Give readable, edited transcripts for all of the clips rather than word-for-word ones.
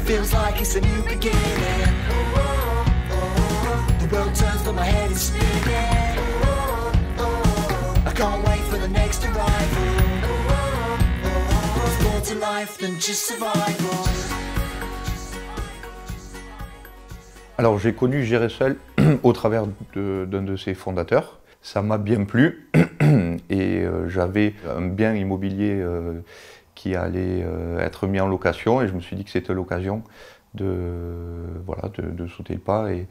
feels like it's a new beginning. The world turns but my head is spinning. I can't wait for the next arrival. There's more to life than just survival. Alors j'ai connu Gérer-Seul au travers d'un de ses fondateurs. Ça m'a bien plu et j'avais un bien immobilier qui allait être mis en location et je me suis dit que c'était l'occasion de sauter le pas et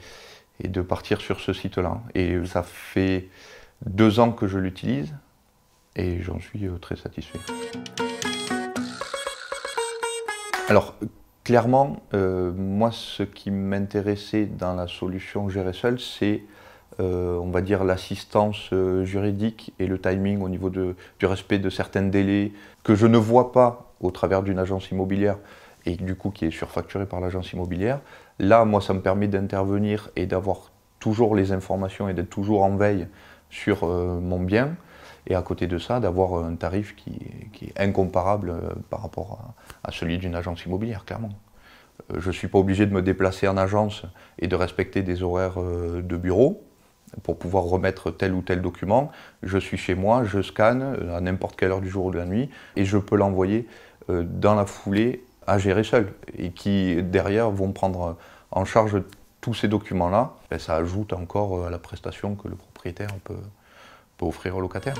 de partir sur ce site-là. Et ça fait 2 ans que je l'utilise et j'en suis très satisfait. Alors, clairement, moi, ce qui m'intéressait dans la solution Gérer-Seul, c'est, on va dire, l'assistance juridique et le timing au niveau du respect de certains délais que je ne vois pas au travers d'une agence immobilière et du coup qui est surfacturée par l'agence immobilière. Là, moi, ça me permet d'intervenir et d'avoir toujours les informations et d'être toujours en veille sur mon bien. Et à côté de ça, d'avoir un tarif qui est incomparable par rapport à celui d'une agence immobilière, clairement. Je ne suis pas obligé de me déplacer en agence et de respecter des horaires de bureau pour pouvoir remettre tel ou tel document. Je suis chez moi, je scanne à n'importe quelle heure du jour ou de la nuit et je peux l'envoyer dans la foulée à Gérer-Seul et qui, derrière, vont prendre en charge tous ces documents-là. Et ça ajoute encore à la prestation que le propriétaire peut offrir au locataire.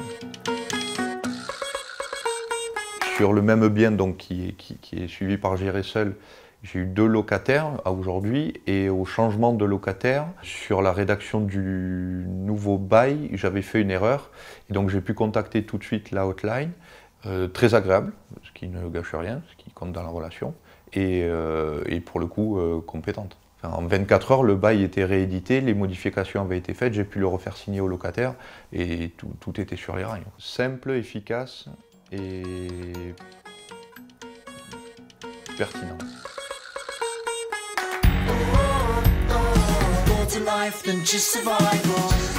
Sur le même bien donc, qui est suivi par Gérer-Seul, j'ai eu 2 locataires à aujourd'hui et au changement de locataire, sur la rédaction du nouveau bail, j'avais fait une erreur et donc j'ai pu contacter tout de suite la hotline, très agréable, ce qui ne gâche rien, ce qui compte dans la relation, et pour le coup compétente. En 24 heures, le bail était réédité, les modifications avaient été faites, j'ai pu le refaire signer au locataire et tout était sur les rails. Simple, efficace et pertinent. More to life than just survival.